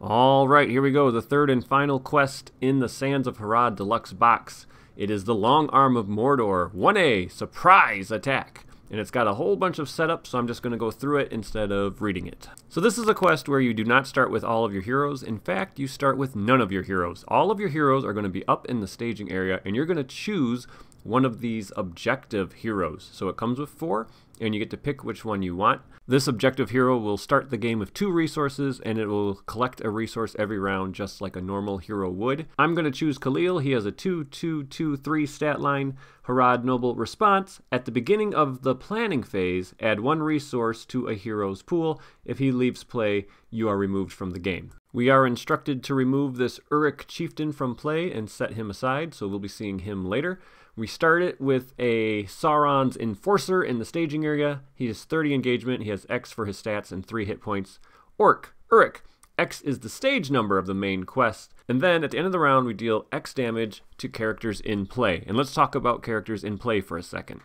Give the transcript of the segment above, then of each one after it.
Alright, here we go, the third and final quest in the Sands of Harad Deluxe box. It is the Long Arm of Mordor, 1A, Surprise Attack. And it's got a whole bunch of setup, so I'm just going to go through it instead of reading it. So this is a quest where you do not start with all of your heroes. In fact, you start with none of your heroes. All of your heroes are going to be up in the staging area, and you're going to choose one of these objective heroes. So it comes with 4, and you get to pick which one you want. This objective hero will start the game with 2 resources, and it will collect a resource every round just like a normal hero would. I'm going to choose Khalil. He has a 2-2-2-3 stat line. Harad Noble response. At the beginning of the planning phase, add 1 resource to a hero's pool. If he leaves play, you are removed from the game. We are instructed to remove this Uruk chieftain from play and set him aside, so we'll be seeing him later. We start it with a Sauron's Enforcer in the staging area. He has 30 engagement, he has X for his stats, and 3 hit points. Uruk. X is the stage number of the main quest. And then at the end of the round, we deal X damage to characters in play. And let's talk about characters in play for a second.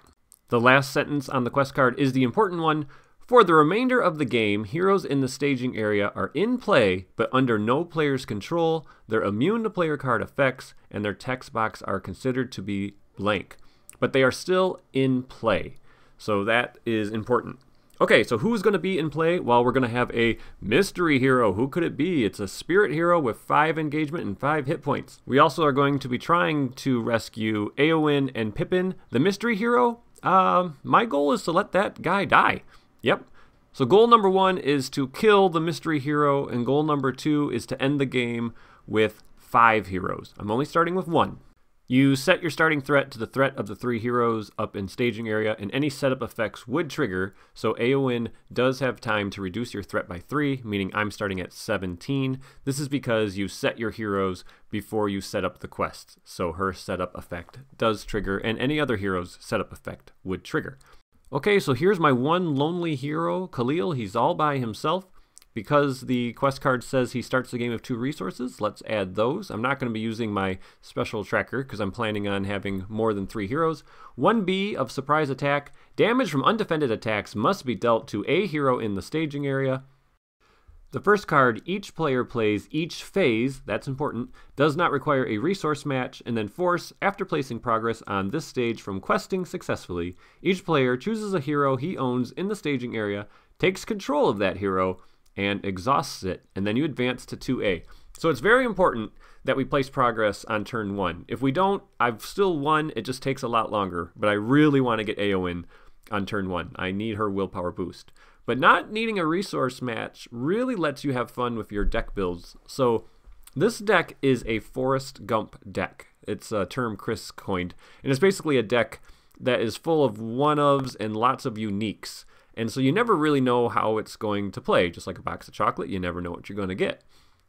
The last sentence on the quest card is the important one. For the remainder of the game, heroes in the staging area are in play, but under no player's control. They're immune to player card effects, and their text box are considered to be blank. But they are still in play. So that is important. Okay, so who's going to be in play? Well, we're going to have a mystery hero. Who could it be? It's a spirit hero with 5 engagement and 5 hit points. We also are going to be trying to rescue Éowyn and Pippin. The mystery hero? My goal is to let that guy die. Yep. So goal number 1 is to kill the mystery hero, and goal number 2 is to end the game with 5 heroes. I'm only starting with 1. You set your starting threat to the threat of the 3 heroes up in staging area, and any setup effects would trigger, so Éowyn does have time to reduce your threat by 3, meaning I'm starting at 17. This is because you set your heroes before you set up the quest, so her setup effect does trigger, and any other hero's setup effect would trigger. Okay, so here's my one lonely hero, Khalil. He's all by himself. Because the quest card says he starts the game with 2 resources, let's add those. I'm not going to be using my special tracker because I'm planning on having more than 3 heroes. 1B of Surprise Attack. Damage from undefended attacks must be dealt to a hero in the staging area. The first card each player plays each phase, that's important, does not require a resource match, and then Force, after placing progress on this stage from questing successfully, each player chooses a hero he owns in the staging area, takes control of that hero, and exhausts it, and then you advance to 2A. So it's very important that we place progress on turn 1. If we don't, I've still won, it just takes a lot longer, but I really want to get Éowyn on turn 1. I need her willpower boost. But not needing a resource match really lets you have fun with your deck builds. So this deck is a Forest Gump deck. It's a term Chris coined, and it's basically a deck that is full of one-ofs and lots of uniques. And so you never really know how it's going to play. Just like a box of chocolate, you never know what you're going to get.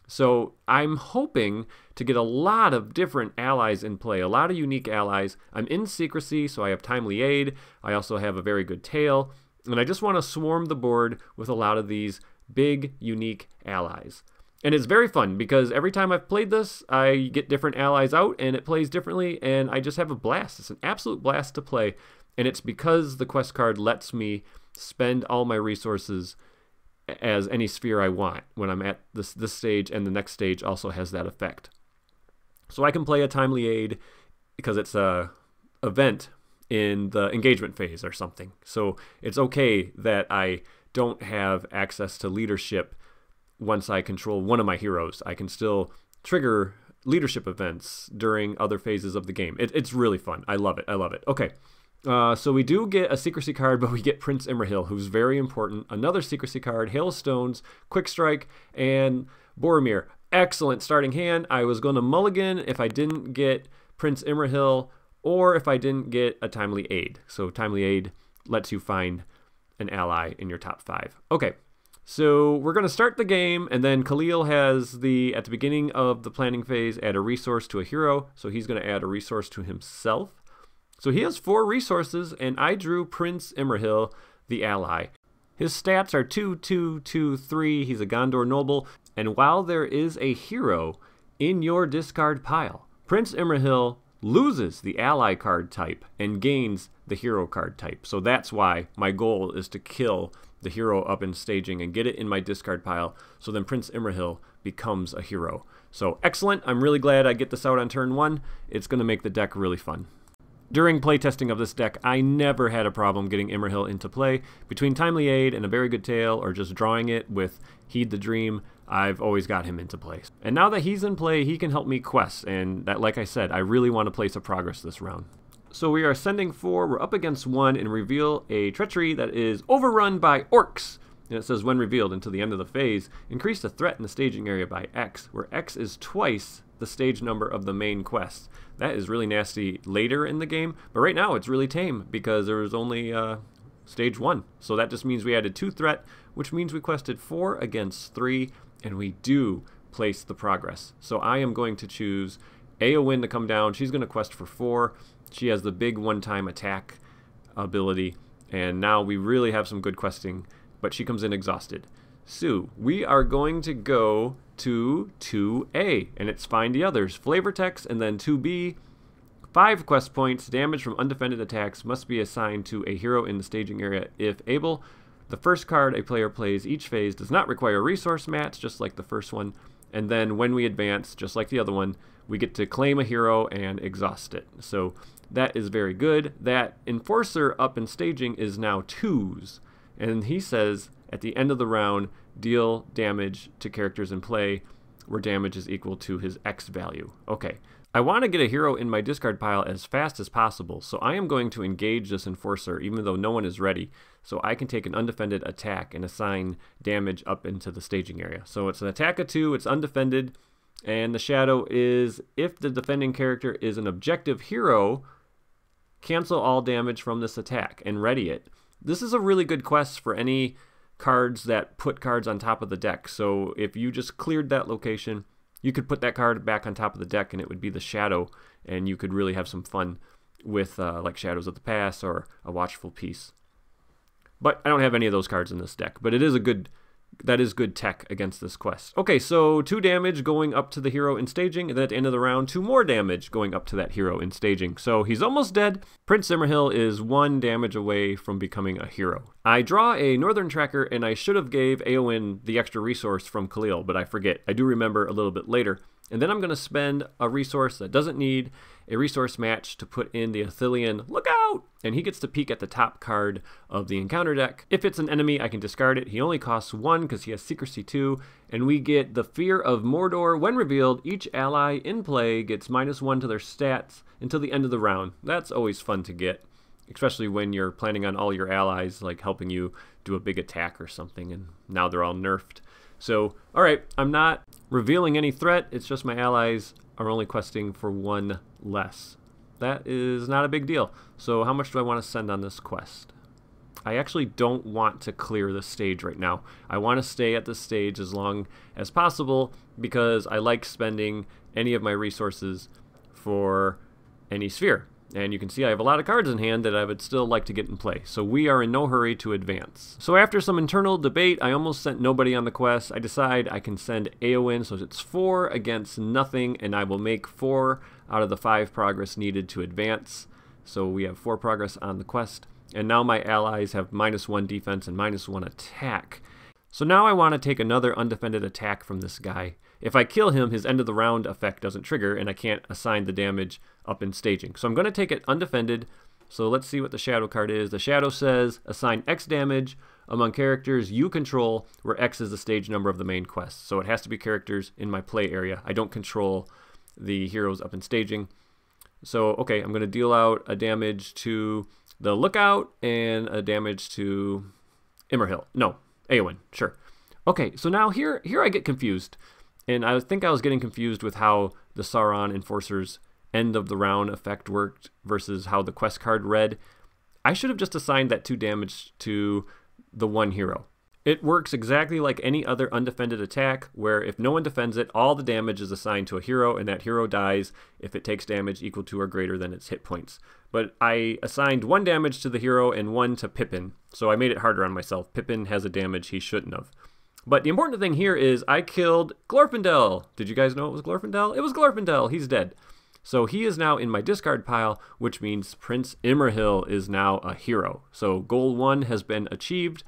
So I'm hoping to get a lot of different allies in play, a lot of unique allies. I'm in secrecy, so I have timely aid. I also have a very good tail. And I just want to swarm the board with a lot of these big, unique allies. And it's very fun because every time I've played this, I get different allies out and it plays differently, and I just have a blast. It's an absolute blast to play. And it's because the quest card lets me spend all my resources as any sphere I want when I'm at this stage, and the next stage also has that effect. So I can play a timely aid because it's a event in the engagement phase or something. So it's okay that I don't have access to leadership once I control one of my heroes. I can still trigger leadership events during other phases of the game. It's really fun. I love it. I love it. Okay. So we do get a secrecy card, but we get Prince Imrahil, who's very important. Another secrecy card, Hailstones, Quick Strike, and Boromir. Excellent starting hand. I was going to mulligan if I didn't get Prince Imrahil or if I didn't get a timely aid. So timely aid lets you find an ally in your top 5. Okay, so we're going to start the game, and then Khalil has at the beginning of the planning phase, add a resource to a hero. So he's going to add a resource to himself. So he has 4 resources, and I drew Prince Imrahil, the ally. His stats are 2-2-2-3. He's a Gondor noble, and while there is a hero in your discard pile, Prince Imrahil loses the ally card type and gains the hero card type. So that's why my goal is to kill the hero up in staging and get it in my discard pile, so then Prince Imrahil becomes a hero. So excellent, I'm really glad I get this out on turn 1. It's going to make the deck really fun. During playtesting of this deck, I never had a problem getting Imrahil into play. Between Timely Aid and a Very Good Tale, or just drawing it with Heed the Dream, I've always got him into play. And now that he's in play, he can help me quest, and that, like I said, I really want to place a progress this round. So we are sending 4, we're up against 1, and reveal a treachery that is overrun by orcs. And it says, when revealed until the end of the phase, increase the threat in the staging area by X, where X is twice the stage number of the main quest. That is really nasty later in the game, but right now it's really tame because there was only stage 1. So that just means we added 2 threat, which means we quested 4 against 3, and we do place the progress. So I am going to choose Eowyn to come down. She's going to quest for 4. She has the big one-time attack ability, and now we really have some good questing, but she comes in exhausted. So we are going to go to 2A, and it's Find the Others. Flavor text, and then 2B. 5 quest points. Damage from undefended attacks must be assigned to a hero in the staging area if able. The first card a player plays each phase does not require a resource match, just like the first one. And then when we advance, just like the other one, we get to claim a hero and exhaust it. So that is very good. That Enforcer up in staging is now 2s. And he says, at the end of the round, deal damage to characters in play where damage is equal to his X value. Okay, I want to get a hero in my discard pile as fast as possible, so I am going to engage this Enforcer even though no one is ready, so I can take an undefended attack and assign damage up into the staging area. So it's an attack of 2, it's undefended, and the shadow is, if the defending character is an objective hero, cancel all damage from this attack and ready it. This is a really good quest for any cards that put cards on top of the deck. So if you just cleared that location, you could put that card back on top of the deck and it would be the shadow, and you could really have some fun with like Shadows of the Past or a Watchful Peace. But I don't have any of those cards in this deck, but it is a good, that is good tech against this quest. Okay, so 2 damage going up to the hero in staging, and then at the end of the round, 2 more damage going up to that hero in staging. So he's almost dead. Prince Imrahil is 1 damage away from becoming a hero. I draw a Northern Tracker, and I should have gave Eowyn the extra resource from Khalil, but I forget. I do remember a little bit later. And then I'm going to spend a resource that doesn't need a resource match to put in the Athelian Look Out! And he gets to peek at the top card of the encounter deck. If it's an enemy, I can discard it. He only costs 1 because he has Secrecy 2. And we get the Fear of Mordor. When revealed, each ally in play gets -1 to their stats until the end of the round. That's always fun to get, especially when you're planning on all your allies like helping you do a big attack or something, and now they're all nerfed. So, alright, I'm not revealing any threat, it's just my allies are only questing for 1 less. That is not a big deal. So how much do I want to send on this quest? I actually don't want to clear the stage right now. I want to stay at the stage as long as possible because I like spending any of my resources for any sphere. And you can see I have a lot of cards in hand that I would still like to get in play. So we are in no hurry to advance. So after some internal debate, I almost sent nobody on the quest. I decide I can send Eowyn, so it's 4 against nothing, and I will make 4 out of the 5 progress needed to advance. So we have 4 progress on the quest. And now my allies have -1 defense and -1 attack. So now I want to take another undefended attack from this guy. If I kill him, his end of the round effect doesn't trigger, and I can't assign the damage up in staging. So I'm going to take it undefended. So let's see what the shadow card is. The shadow says, assign X damage among characters you control, where X is the stage number of the main quest. So it has to be characters in my play area. I don't control the heroes up in staging. So, okay, I'm going to deal out a damage to the Lookout and a damage to Imrahil. No, Eowyn, sure. Okay, so now here I get confused. And I think I was getting confused with how the Sauron Enforcer's end of the round effect worked versus how the quest card read. I should have just assigned that 2 damage to the 1 hero. It works exactly like any other undefended attack, where if no one defends it, all the damage is assigned to a hero, and that hero dies if it takes damage equal to or greater than its hit points. But I assigned 1 damage to the hero and 1 to Pippin, so I made it harder on myself. Pippin has a damage he shouldn't have. But the important thing here is I killed Glorfindel. Did you guys know it was Glorfindel? It was Glorfindel. He's dead. So he is now in my discard pile, which means Prince Imrahil is now a hero. So goal 1 has been achieved.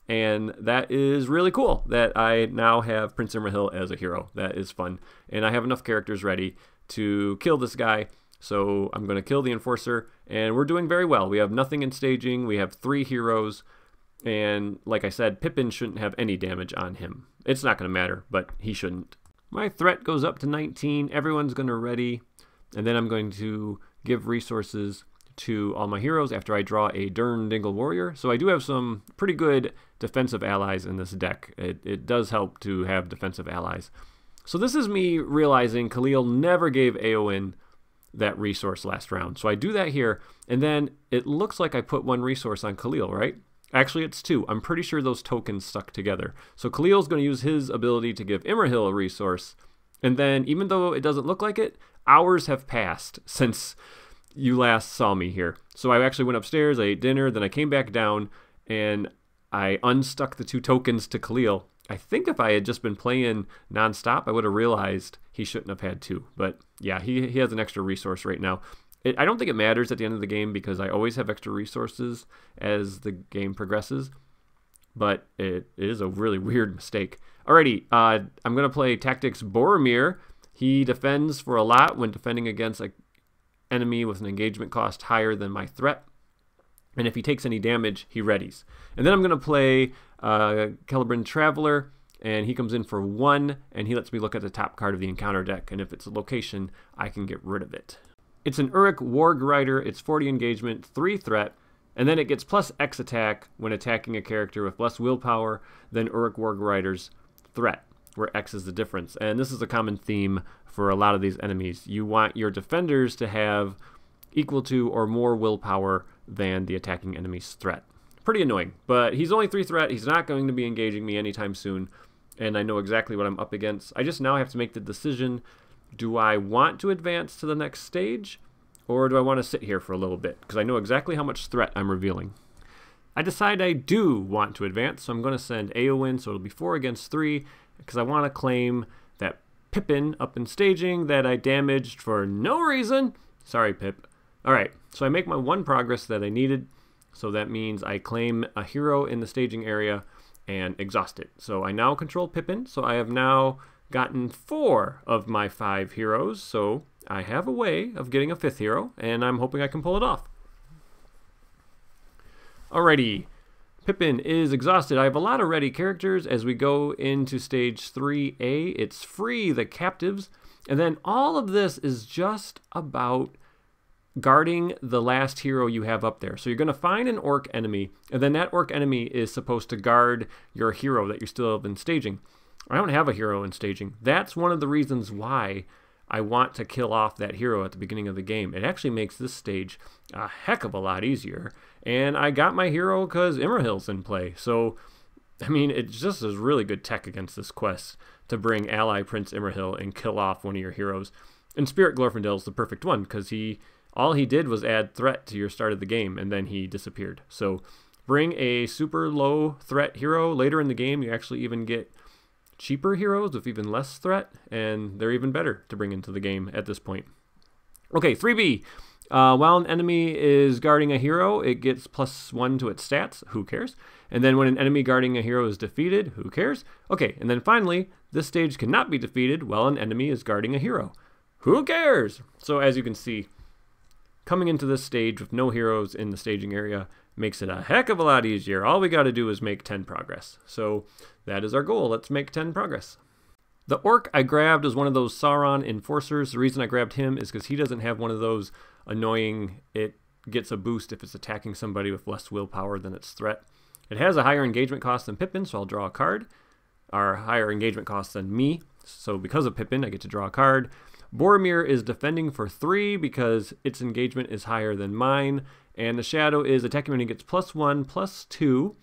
And that is really cool that I now have Prince Imrahil as a hero. That is fun. And I have enough characters ready to kill this guy. So I'm going to kill the Enforcer. And we're doing very well. We have nothing in staging. We have 3 heroes. And like I said, Pippin shouldn't have any damage on him. It's not going to matter, but he shouldn't. My threat goes up to 19. Everyone's going to ready. And then I'm going to give resources to all my heroes after I draw a Dern Dingle Warrior. So I do have some pretty good defensive allies in this deck. It does help to have defensive allies. So this is me realizing Khalil never gave Eowyn that resource last round. So I do that here, and then it looks like I put 1 resource on Khalil, right? Actually, it's 2. I'm pretty sure those tokens stuck together. So Khalil's going to use his ability to give Imrahil a resource. And then, even though it doesn't look like it, hours have passed since you last saw me here. So I actually went upstairs, I ate dinner, then I came back down, and I unstuck the 2 tokens to Khalil. I think if I had just been playing nonstop, I would have realized he shouldn't have had 2. But yeah, he has an extra resource right now. I don't think it matters at the end of the game because I always have extra resources as the game progresses. But it is a really weird mistake. Alrighty, I'm going to play Tactics Boromir. He defends for a lot when defending against an enemy with an engagement cost higher than my threat. And if he takes any damage, he readies. And then I'm going to play Celebrimbor Traveler, and he comes in for 1, and he lets me look at the top card of the encounter deck. And if it's a location, I can get rid of it. It's an Uruk Warg Rider. It's 40 engagement, 3 threat, and then it gets plus X attack when attacking a character with less willpower than Uruk Warg Rider's threat, where X is the difference. And this is a common theme for a lot of these enemies. You want your defenders to have equal to or more willpower than the attacking enemy's threat. Pretty annoying, but he's only 3 threat. He's not going to be engaging me anytime soon, and I know exactly what I'm up against. I just now have to make the decision, do I want to advance to the next stage, or do I want to sit here for a little bit? Because I know exactly how much threat I'm revealing. I decide I do want to advance, so I'm going to send Eowyn, so it'll be 4 against 3, because I want to claim that Pippin up in staging that I damaged for no reason. Sorry, Pip. Alright, so I make my 1 progress that I needed, so that means I claim a hero in the staging area and exhaust it. So I now control Pippin, so I have now gotten 4 of my 5 heroes, so I have a way of getting a 5th hero, and I'm hoping I can pull it off. Alrighty, Pippin is exhausted. I have a lot of ready characters as we go into stage 3A. It's free the captives, and then all of this is just about guarding the last hero you have up there. So you're going to find an orc enemy, and then that orc enemy is supposed to guard your hero that you still have in staging. I don't have a hero in staging. That's one of the reasons why I want to kill off that hero at the beginning of the game. It actually makes this stage a heck of a lot easier. And I got my hero because Imrahil's in play. So, I mean, it just is really good tech against this quest to bring ally Prince Imrahil and kill off one of your heroes. And Spirit Glorfindel is the perfect one because all he did was add threat to your start of the game, and then he disappeared. So bring a super low threat hero. Later in the game, you actually even get cheaper heroes with even less threat, and they're even better to bring into the game at this point. Okay, 3B. While an enemy is guarding a hero, it gets +1 to its stats. Who cares? And then when an enemy guarding a hero is defeated, who cares? Okay, and then finally, this stage cannot be defeated while an enemy is guarding a hero. Who cares? So as you can see, coming into this stage with no heroes in the staging area makes it a heck of a lot easier. All we got to do is make 10 progress. So that is our goal. Let's make 10 progress. The orc I grabbed is one of those Sauron enforcers. The reason I grabbed him is because he doesn't have one of those annoying, it gets a boost if it's attacking somebody with less willpower than its threat. It has a higher engagement cost than Pippin, so I'll draw a card. Or higher engagement cost than me, so because of Pippin, I get to draw a card. Boromir is defending for 3 because its engagement is higher than mine. And the shadow is attacking when it gets +1/+2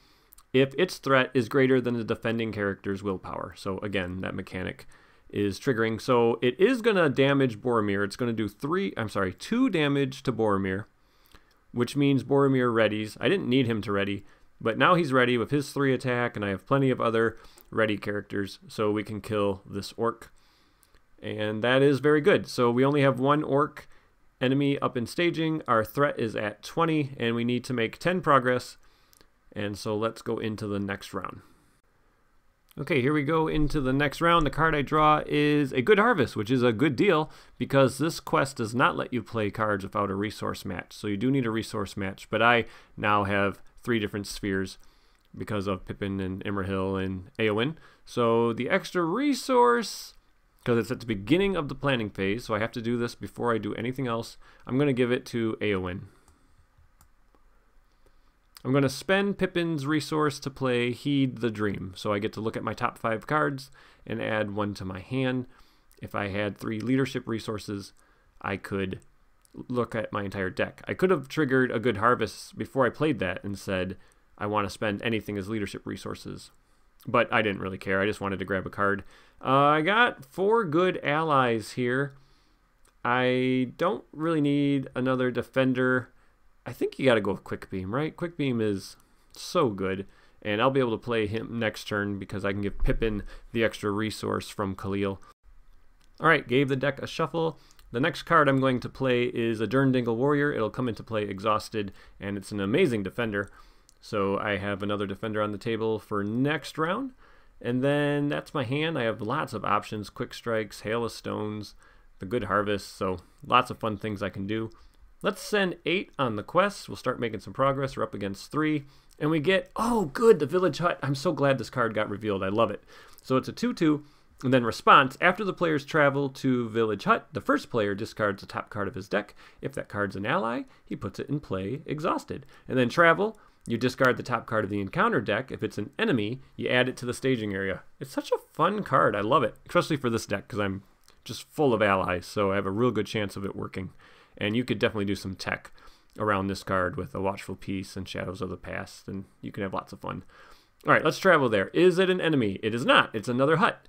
if its threat is greater than the defending character's willpower. So again, that mechanic is triggering. So it is going to damage Boromir. It's going to do 2 damage to Boromir, which means Boromir readies. I didn't need him to ready, but now he's ready with his 3 attack, and I have plenty of other ready characters, so we can kill this orc. And that is very good. So we only have 1 orc enemy up in staging. Our threat is at 20, and we need to make 10 progress. And so let's go into the next round. Okay, here we go into the next round. The card I draw is a Good Harvest, which is a good deal because this quest does not let you play cards without a resource match. So you do need a resource match, but I now have 3 different spheres because of Pippin and Imrahil and Éowyn. So the extra resource, because it's at the beginning of the planning phase, so I have to do this before I do anything else, I'm going to give it to Éowyn. I'm going to spend Pippin's resource to play Heed the Dream. So I get to look at my top 5 cards and add 1 to my hand. If I had 3 leadership resources, I could look at my entire deck. I could have triggered a Good Harvest before I played that and said, I want to spend anything as leadership resources. But I didn't really care. I just wanted to grab a card. I got 4 good allies here. I don't really need another defender. I think you got to go with Quick Beam, right? Quick Beam is so good, and I'll be able to play him next turn because I can give Pippin the extra resource from Khalil. All right, gave the deck a shuffle. The next card I'm going to play is a Durndingle Warrior. It'll come into play exhausted, and it's an amazing defender. So I have another defender on the table for next round. And then that's my hand. I have lots of options, Quick Strikes, Hail of Stones, the Good Harvest, so lots of fun things I can do. Let's send 8 on the quest. We'll start making some progress. We're up against 3. And we get, oh, good, the Village Hut. I'm so glad this card got revealed. I love it. So it's a 2/2. And then response, after the players travel to Village Hut, the first player discards the top card of his deck. If that card's an ally, he puts it in play exhausted. And then travel, you discard the top card of the encounter deck. If it's an enemy, you add it to the staging area. It's such a fun card. I love it, especially for this deck because I'm just full of allies. So I have a real good chance of it working. And you could definitely do some tech around this card with a Watchful Peace and Shadows of the Past, and you can have lots of fun. All right, let's travel there. Is it an enemy? It is not. It's another hut.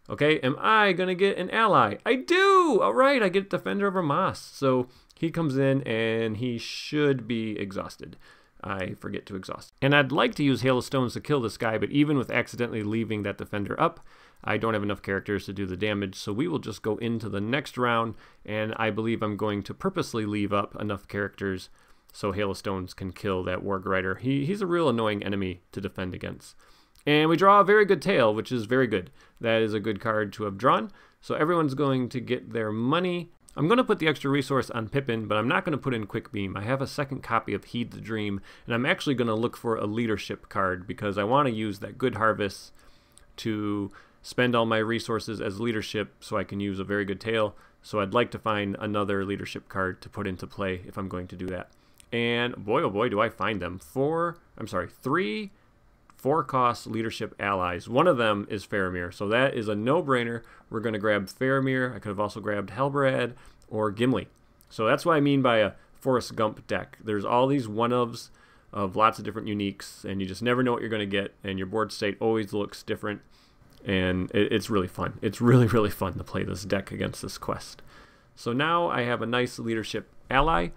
Okay, am I going to get an ally? I do! All right, I get Defender of Ramas. So he comes in, and he should be exhausted. I forget to exhaust. And I'd like to use Hail of Stones to kill this guy, but even with accidentally leaving that defender up, I don't have enough characters to do the damage, so we will just go into the next round, and I believe I'm going to purposely leave up enough characters so Hail of Stones can kill that Warg Rider. He's a real annoying enemy to defend against. And we draw a very good tail, which is very good. That is a good card to have drawn, so everyone's going to get their money. I'm going to put the extra resource on Pippin, but I'm not going to put in Quick Beam. I have a second copy of Heed the Dream, and I'm actually going to look for a leadership card because I want to use that Good Harvest to spend all my resources as leadership so I can use a very good tail. So I'd like to find another leadership card to put into play if I'm going to do that. And boy, oh boy, do I find them. 3 4-cost leadership allies. One of them is Faramir, so that is a no-brainer. We're going to grab Faramir. I could have also grabbed Halbrand or Gimli. So that's what I mean by a Forrest Gump deck. There's all these one-ofs of lots of different uniques, and you just never know what you're going to get, and your board state always looks different. And it's really fun. It's really, really fun to play this deck against this quest. So now I have a nice leadership ally,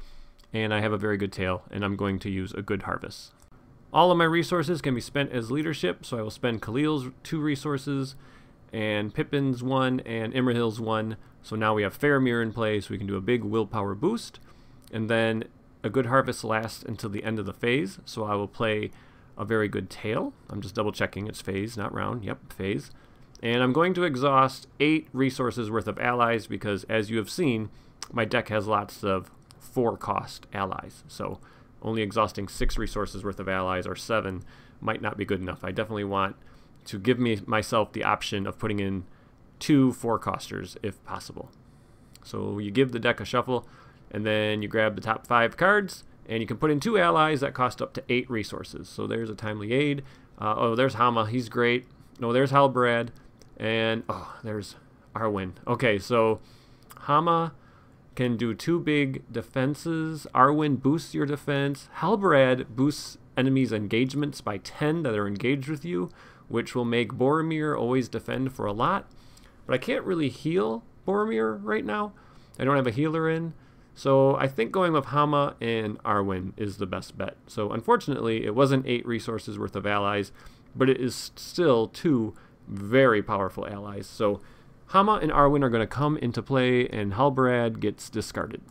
and I have a very good tail, and I'm going to use a Good Harvest. All of my resources can be spent as leadership, so I will spend Khalil's 2 resources, and Pippin's 1, and Imrahil's 1. So now we have Faramir in play, so we can do a big willpower boost. And then a Good Harvest lasts until the end of the phase, so I will play a very good tail. I'm just double checking it's phase, not round. Yep, phase. And I'm going to exhaust 8 resources worth of allies because, as you have seen, my deck has lots of 4-cost allies. So only exhausting 6 resources worth of allies or 7 might not be good enough. I definitely want to give myself the option of putting in 2 4-costers if possible. So you give the deck a shuffle, and then you grab the top 5 cards, and you can put in 2 allies that cost up to 8 resources. So there's a Timely Aid. Oh, there's Hama. He's great. No, there's Halbrand. And, oh, there's Arwen. Okay, so Hama can do 2 big defenses. Arwen boosts your defense. Halbrand boosts enemies' engagements by 10 that are engaged with you, which will make Boromir always defend for a lot. But I can't really heal Boromir right now. I don't have a healer in. So I think going with Hama and Arwen is the best bet. So unfortunately, it wasn't 8 resources worth of allies, but it is still 2 very powerful allies. So Hama and Arwen are going to come into play, and Halbrand gets discarded.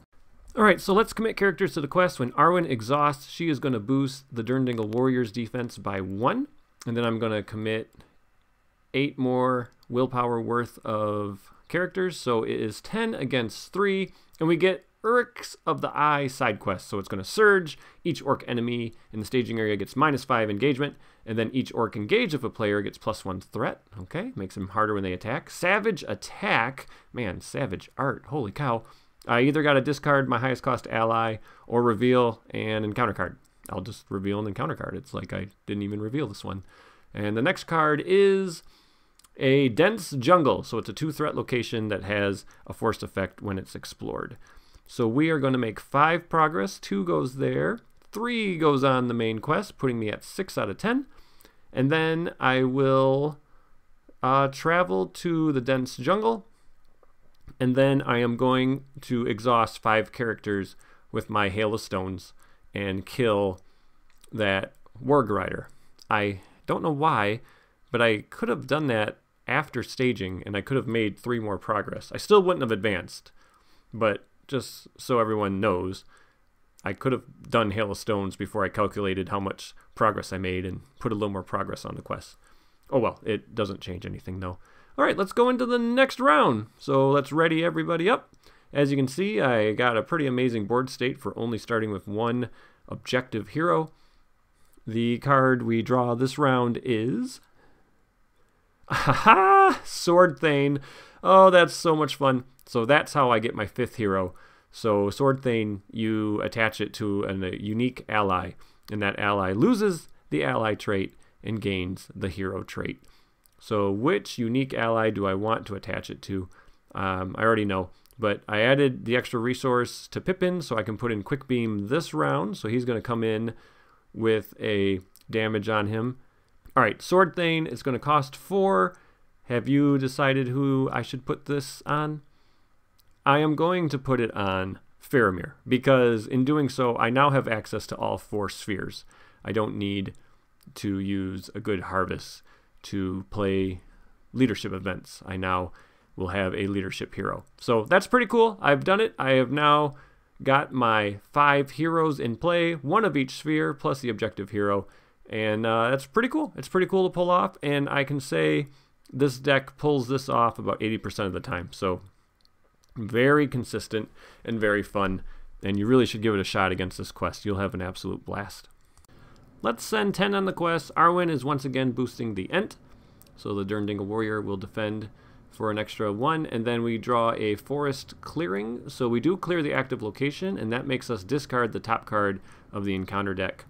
Alright, so let's commit characters to the quest. When Arwen exhausts, she is going to boost the Durndingle Warrior's defense by 1. And then I'm going to commit 8 more willpower worth of characters. So it is 10 against 3. And we get Urks of the Eye side quest. So it's going to surge. Each orc enemy in the staging area gets -5 engagement. And then each orc engaged of a player gets +1 threat. Okay, makes them harder when they attack. Savage attack. Man, savage art. Holy cow. I either got to discard my highest cost ally or reveal an encounter card. I'll just reveal an encounter card. It's like I didn't even reveal this one. And the next card is a dense jungle. So it's a 2-threat location that has a forced effect when it's explored. So we are going to make 5 progress. 2 goes there. 3 goes on the main quest, putting me at 6 out of 10. And then I will travel to the dense jungle. And then I am going to exhaust 5 characters with my Hail of Stones and kill that Warg Rider. I don't know why, but I could have done that after staging, and I could have made 3 more progress. I still wouldn't have advanced, but just so everyone knows, I could have done Hail of Stones before I calculated how much progress I made and put a little more progress on the quest. Oh well, it doesn't change anything though. Alright, let's go into the next round. So let's ready everybody up. As you can see, I got a pretty amazing board state for only starting with 1 objective hero. The card we draw this round is... Aha! Sword Thane. Oh, that's so much fun. So that's how I get my 5th hero. So Sword Thane, you attach it to a unique ally, and that ally loses the ally trait and gains the hero trait. So which unique ally do I want to attach it to? I already know, but I added the extra resource to Pippin so I can put in Quick Beam this round. So he's going to come in with a damage on him. All right, Sword Thane is going to cost 4. Have you decided who I should put this on? I am going to put it on Faramir, because in doing so, I now have access to all 4 spheres. I don't need to use a good harvest to play leadership events. I now will have a leadership hero. So that's pretty cool. I've done it. I have now got my 5 heroes in play, 1 of each sphere plus the objective hero. And that's pretty cool. It's pretty cool to pull off. And I can say this deck pulls this off about 80% of the time. So very consistent and very fun. And you really should give it a shot against this quest. You'll have an absolute blast. Let's send 10 on the quest. Arwen is once again boosting the Ent. So the Durndingle Warrior will defend for an extra 1. And then we draw a Forest Clearing. So we do clear the active location, and that makes us discard the top card of the encounter deck.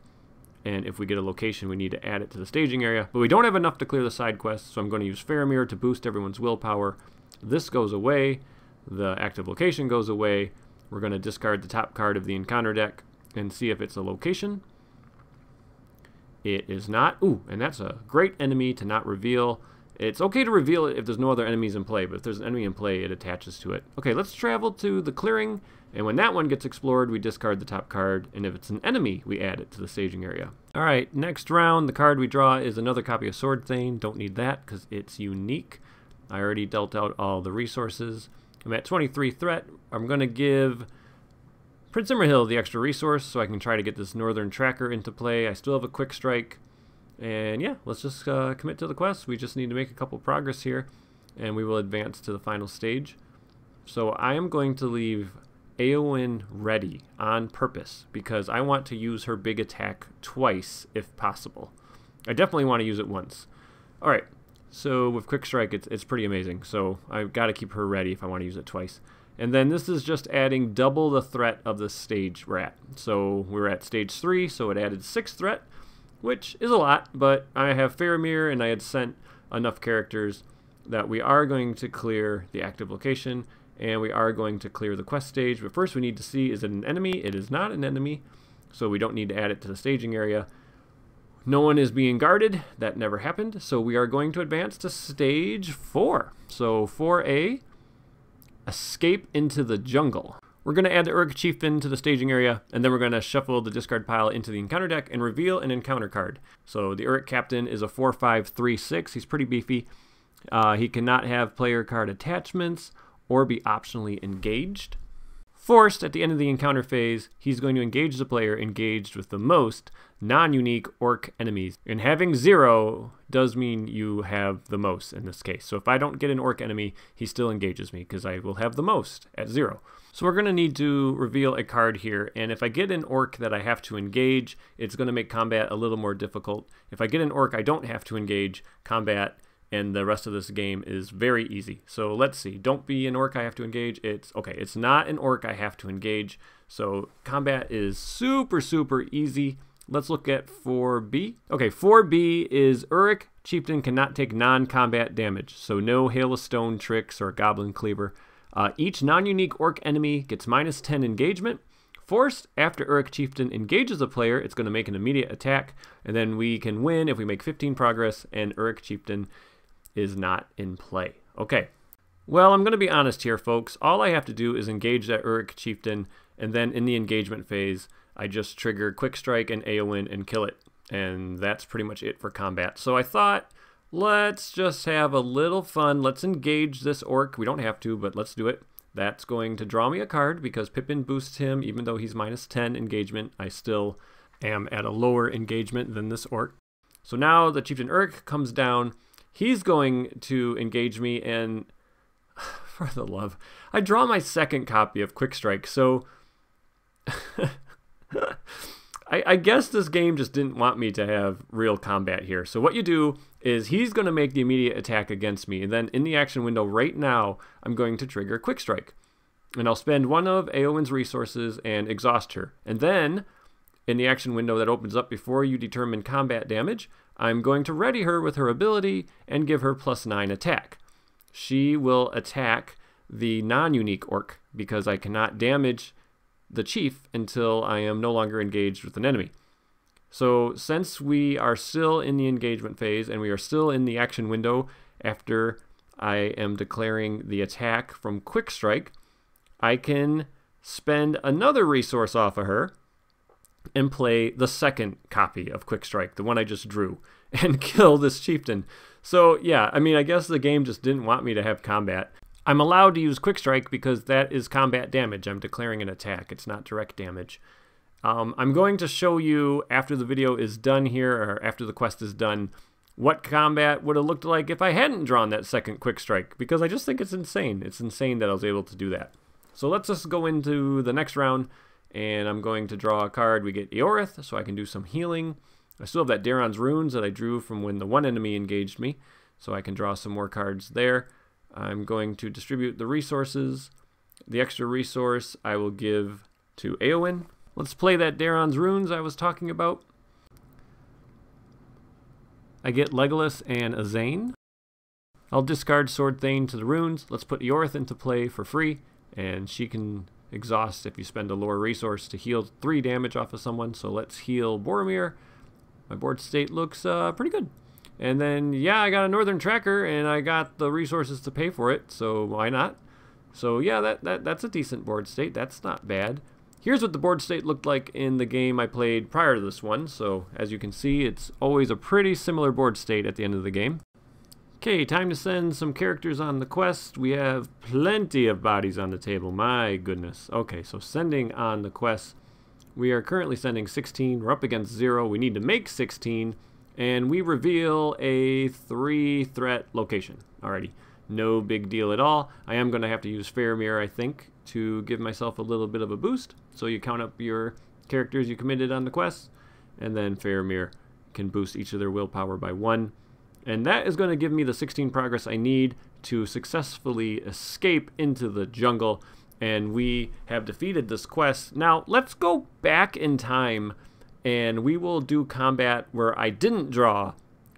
And if we get a location, we need to add it to the staging area. But we don't have enough to clear the side quest, so I'm going to use Faramir to boost everyone's willpower. This goes away. The active location goes away. We're going to discard the top card of the encounter deck and see if it's a location. It is not. Ooh, and that's a great enemy to not reveal. It's okay to reveal it if there's no other enemies in play, but if there's an enemy in play, it attaches to it. Okay, let's travel to the clearing, and when that one gets explored, we discard the top card, and if it's an enemy, we add it to the staging area. Alright, next round, the card we draw is another copy of Sword Thane. Don't need that, because it's unique. I already dealt out all the resources. I'm at 23 threat. I'm going to give Prince Imrahil the extra resource so I can try to get this Northern Tracker into play. I still have a quick strike. And yeah, let's just commit to the quest. We just need to make a couple progress here, and we will advance to the final stage. So I am going to leave Eowyn ready on purpose because I want to use her big attack twice if possible. I definitely want to use it once. Alright, so with Quick Strike, it's pretty amazing. So I've got to keep her ready if I want to use it twice. And then this is just adding double the threat of the stage we're at. So we're at stage 3, so it added 6 threat, which is a lot, but I have Faramir and I had sent enough characters that we are going to clear the active location and we are going to clear the quest stage. But first we need to see, is it an enemy? It is not an enemy, so we don't need to add it to the staging area. No one is being guarded. That never happened. So we are going to advance to stage 4. So 4A, Escape into the Jungle. We're going to add the Uruk Chieftain to the staging area, and then we're going to shuffle the discard pile into the encounter deck and reveal an encounter card. So the Uruk Captain is a 4/5/3/6. He's pretty beefy. He cannot have player card attachments or be optionally engaged. Forced, at the end of the encounter phase, he's going to engage the player engaged with the most non-unique orc enemies. And having 0 does mean you have the most in this case. So if I don't get an orc enemy, he still engages me because I will have the most at 0. So we're going to need to reveal a card here, and if I get an orc that I have to engage, it's going to make combat a little more difficult. If I get an orc I don't have to engage, combat and the rest of this game is very easy. So let's see, don't be an orc I have to engage. It's not an orc I have to engage, so combat is super easy. Let's look at 4B. Okay, 4B is Uruk Chieftain cannot take non-combat damage, so no Hail of Stone tricks or Goblin Cleaver. Each non-unique orc enemy gets -10 engagement. Forced, after Uruk Chieftain engages a player, it's going to make an immediate attack, and then we can win if we make 15 progress and Uruk Chieftain is not in play. Okay, well, I'm going to be honest here, folks. All I have to do is engage that Uruk Chieftain, and then in the engagement phase, I just trigger Quick Strike and Eowyn and kill it, and that's pretty much it for combat. So I thought, let's just have a little fun. Let's engage this orc. We don't have to, but let's do it. That's going to draw me a card because Pippin boosts him. Even though he's -10 engagement, I still am at a lower engagement than this orc. So now the Chieftain Uruk comes down. He's going to engage me, and for the love, I draw my second copy of Quick Strike. So I guess this game just didn't want me to have real combat here. So what you do is he's going to make the immediate attack against me, and then in the action window right now, I'm going to trigger Quick Strike. And I'll spend one of Eowyn's resources and exhaust her. And then, in the action window that opens up before you determine combat damage, I'm going to ready her with her ability and give her +9 attack. She will attack the non-unique orc because I cannot damage the chief until I am no longer engaged with an enemy. So since we are still in the engagement phase and we are still in the action window after I am declaring the attack from Quick Strike, I can spend another resource off of her and play the second copy of Quick Strike, the one I just drew, and kill this chieftain. So yeah, I mean, I guess the game just didn't want me to have combat. I'm allowed to use Quick Strike because that is combat damage. I'm declaring an attack. It's not direct damage. I'm going to show you after the video is done here, or after the quest is done, what combat would have looked like if I hadn't drawn that second Quick Strike, because I just think it's insane. It's insane that I was able to do that. So let's just go into the next round, and I'm going to draw a card. We get Eorith, so I can do some healing. I still have that Daron's Runes that I drew from when the one enemy engaged me, so I can draw some more cards there. I'm going to distribute the resources. The extra resource I will give to Eowyn. Let's play that Daron's Runes I was talking about. I get Legolas and a Zane. I'll discard Sword Thane to the runes. Let's put Eorith into play for free, and she can exhaust if you spend a lower resource to heal 3 damage off of someone. So let's heal Boromir. My board state looks pretty good. And then, yeah, I got a Northern Tracker, and I got the resources to pay for it, so why not? So yeah, that's a decent board state. That's not bad. Here's what the board state looked like in the game I played prior to this one. So as you can see, it's always a pretty similar board state at the end of the game. Okay, time to send some characters on the quest. We have plenty of bodies on the table, my goodness. Okay, so sending on the quest. We are currently sending 16. We're up against 0. We need to make 16. And we reveal a 3-threat location. Alrighty, no big deal at all. I am going to have to use Faramir, I think, to give myself a little bit of a boost. So you count up your characters you committed on the quest, and then Faramir can boost each of their willpower by 1. And that is going to give me the 16 progress I need to successfully escape into the jungle. And we have defeated this quest. Now, let's go back in time, and we will do combat where I didn't draw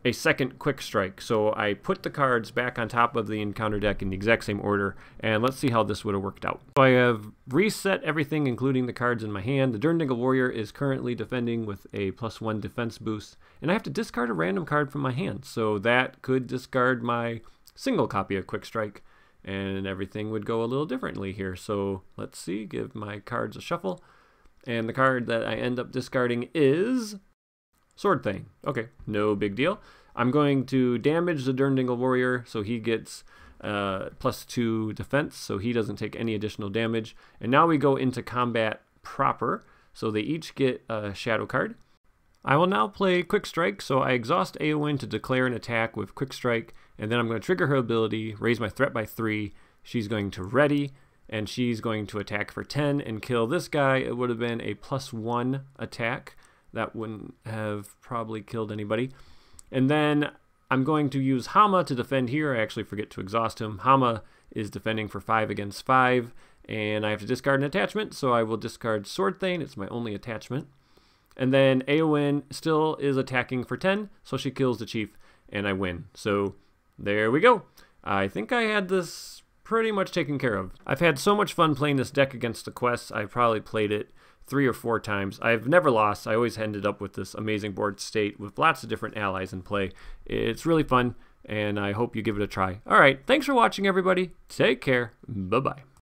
a second Quick Strike. So I put the cards back on top of the encounter deck in the exact same order, and let's see how this would have worked out. So I have reset everything, including the cards in my hand. The Durndingle Warrior is currently defending with a +1 defense boost, and I have to discard a random card from my hand. So that could discard my single copy of Quick Strike, and everything would go a little differently here. So let's see, give my cards a shuffle. And the card that I end up discarding is Sword Thane. Okay, no big deal. I'm going to damage the Durndingle Warrior, so he gets +2 defense, so he doesn't take any additional damage. And now we go into combat proper, so they each get a shadow card. I will now play Quick Strike, so I exhaust Eowyn to declare an attack with Quick Strike, and then I'm going to trigger her ability, raise my threat by 3. She's going to ready, and she's going to attack for 10 and kill this guy. It would have been a +1 attack. That wouldn't have probably killed anybody. And then I'm going to use Hama to defend here. I actually forget to exhaust him. Hama is defending for 5 against 5, and I have to discard an attachment, so I will discard Sword Thane. It's my only attachment. And then Eowyn still is attacking for 10, so she kills the chief, and I win. So there we go. I think I had this pretty much taken care of. I've had so much fun playing this deck against the quests. I've probably played it 3 or 4 times. I've never lost. I always ended up with this amazing board state with lots of different allies in play. It's really fun, and I hope you give it a try. All right, thanks for watching, everybody. Take care. Bye-bye.